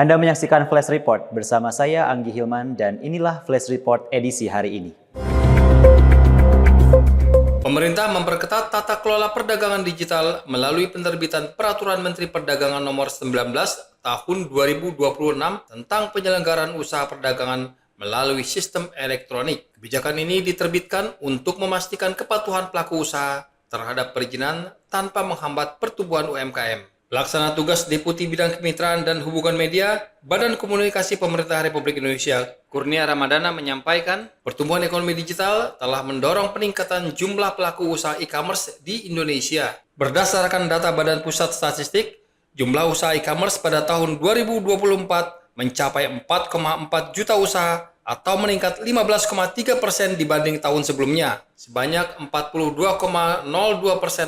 Anda menyaksikan Flash Report bersama saya Anggi Hilman dan inilah Flash Report edisi hari ini. Pemerintah memperketat tata kelola perdagangan digital melalui penerbitan Peraturan Menteri Perdagangan Nomor 19 Tahun 2026 tentang penyelenggaraan usaha perdagangan melalui sistem elektronik. Kebijakan ini diterbitkan untuk memastikan kepatuhan pelaku usaha terhadap perizinan tanpa menghambat pertumbuhan UMKM. Pelaksana tugas Deputi Bidang Kemitraan dan Hubungan Media, Badan Komunikasi Pemerintah Republik Indonesia, Kurnia Ramadana menyampaikan, pertumbuhan ekonomi digital telah mendorong peningkatan jumlah pelaku usaha e-commerce di Indonesia. Berdasarkan data Badan Pusat Statistik, jumlah usaha e-commerce pada tahun 2024 mencapai 4,4 juta usaha atau meningkat 15,3% dibanding tahun sebelumnya. Sebanyak 42,02%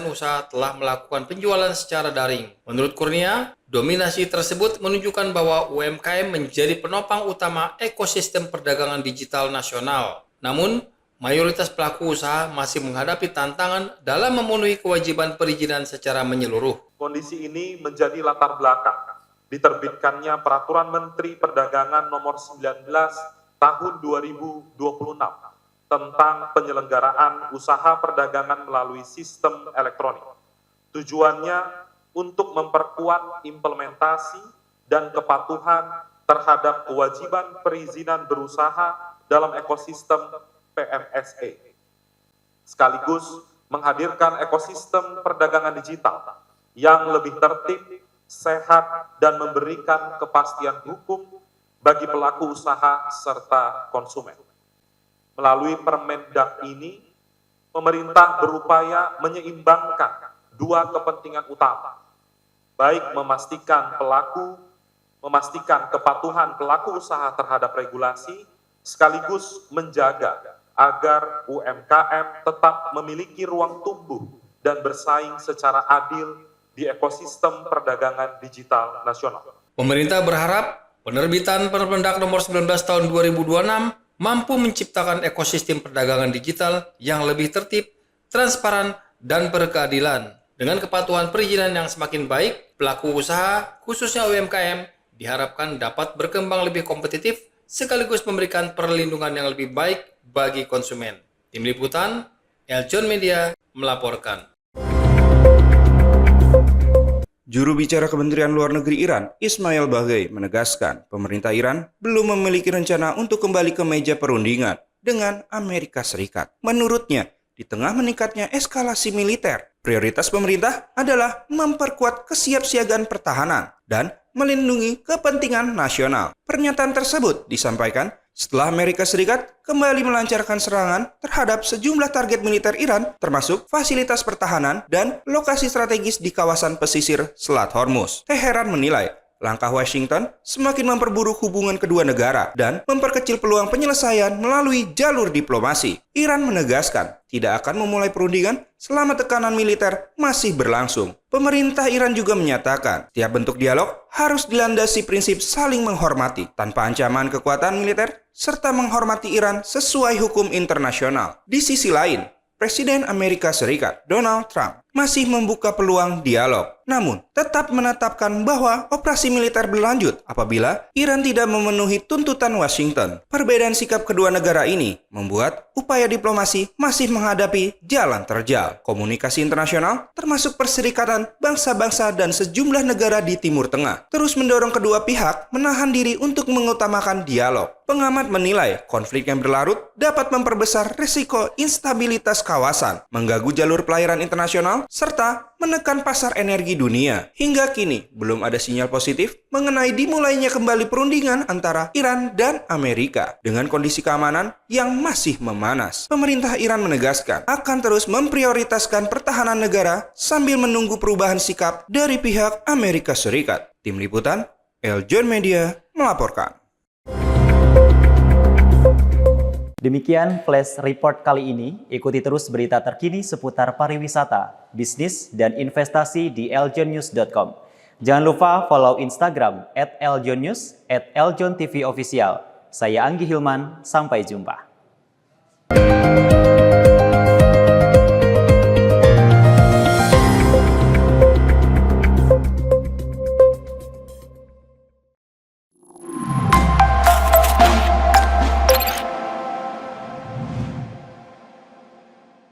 usaha telah melakukan penjualan secara daring. Menurut Kurnia, dominasi tersebut menunjukkan bahwa UMKM menjadi penopang utama ekosistem perdagangan digital nasional. Namun, mayoritas pelaku usaha masih menghadapi tantangan dalam memenuhi kewajiban perizinan secara menyeluruh. Kondisi ini menjadi latar belakang diterbitkannya Peraturan Menteri Perdagangan Nomor 19 Tahun 2026 tentang penyelenggaraan usaha perdagangan melalui sistem elektronik. Tujuannya untuk memperkuat implementasi dan kepatuhan terhadap kewajiban perizinan berusaha dalam ekosistem PMSE, sekaligus menghadirkan ekosistem perdagangan digital yang lebih tertib, sehat, dan memberikan kepastian hukum bagi pelaku usaha serta konsumen. Melalui Permendag ini, pemerintah berupaya menyeimbangkan dua kepentingan utama, baik memastikan kepatuhan pelaku usaha terhadap regulasi, sekaligus menjaga agar UMKM tetap memiliki ruang tumbuh dan bersaing secara adil di ekosistem perdagangan digital nasional. Pemerintah berharap penerbitan Permendag Nomor 19 Tahun 2026 mampu menciptakan ekosistem perdagangan digital yang lebih tertib, transparan, dan berkeadilan. Dengan kepatuhan perizinan yang semakin baik, pelaku usaha, khususnya UMKM, diharapkan dapat berkembang lebih kompetitif sekaligus memberikan perlindungan yang lebih baik bagi konsumen. Tim Liputan, Eljon Media melaporkan. Juru bicara Kementerian Luar Negeri Iran, Ismail Baghai, menegaskan pemerintah Iran belum memiliki rencana untuk kembali ke meja perundingan dengan Amerika Serikat. Menurutnya, di tengah meningkatnya eskalasi militer, prioritas pemerintah adalah memperkuat kesiapsiagaan pertahanan dan melindungi kepentingan nasional. Pernyataan tersebut disampaikan setelah Amerika Serikat kembali melancarkan serangan terhadap sejumlah target militer Iran, termasuk fasilitas pertahanan dan lokasi strategis di kawasan pesisir Selat Hormuz. Teheran menilai langkah Washington semakin memperburuk hubungan kedua negara dan memperkecil peluang penyelesaian melalui jalur diplomasi. Iran menegaskan tidak akan memulai perundingan selama tekanan militer masih berlangsung. Pemerintah Iran juga menyatakan tiap bentuk dialog harus dilandasi prinsip saling menghormati tanpa ancaman kekuatan militer serta menghormati Iran sesuai hukum internasional. Di sisi lain, Presiden Amerika Serikat Donald Trump masih membuka peluang dialog, namun tetap menetapkan bahwa operasi militer berlanjut apabila Iran tidak memenuhi tuntutan Washington. Perbedaan sikap kedua negara ini membuat upaya diplomasi masih menghadapi jalan terjal. Komunikasi internasional, termasuk Perserikatan Bangsa-Bangsa dan sejumlah negara di Timur Tengah, terus mendorong kedua pihak menahan diri untuk mengutamakan dialog. Pengamat menilai konflik yang berlarut dapat memperbesar risiko instabilitas kawasan, mengganggu jalur pelayaran internasional, serta menekan pasar energi dunia. Hingga kini, belum ada sinyal positif mengenai dimulainya kembali perundingan antara Iran dan Amerika. Dengan kondisi keamanan yang masih memanas, pemerintah Iran menegaskan akan terus memprioritaskan pertahanan negara sambil menunggu perubahan sikap dari pihak Amerika Serikat. Tim Liputan, Eljon Media melaporkan. Demikian Flash Report kali ini. Ikuti terus berita terkini seputar pariwisata, bisnis, dan investasi di eljonnews.com. Jangan lupa follow Instagram @eljonnews, @eljontv official. Saya Anggi Hilman, sampai jumpa.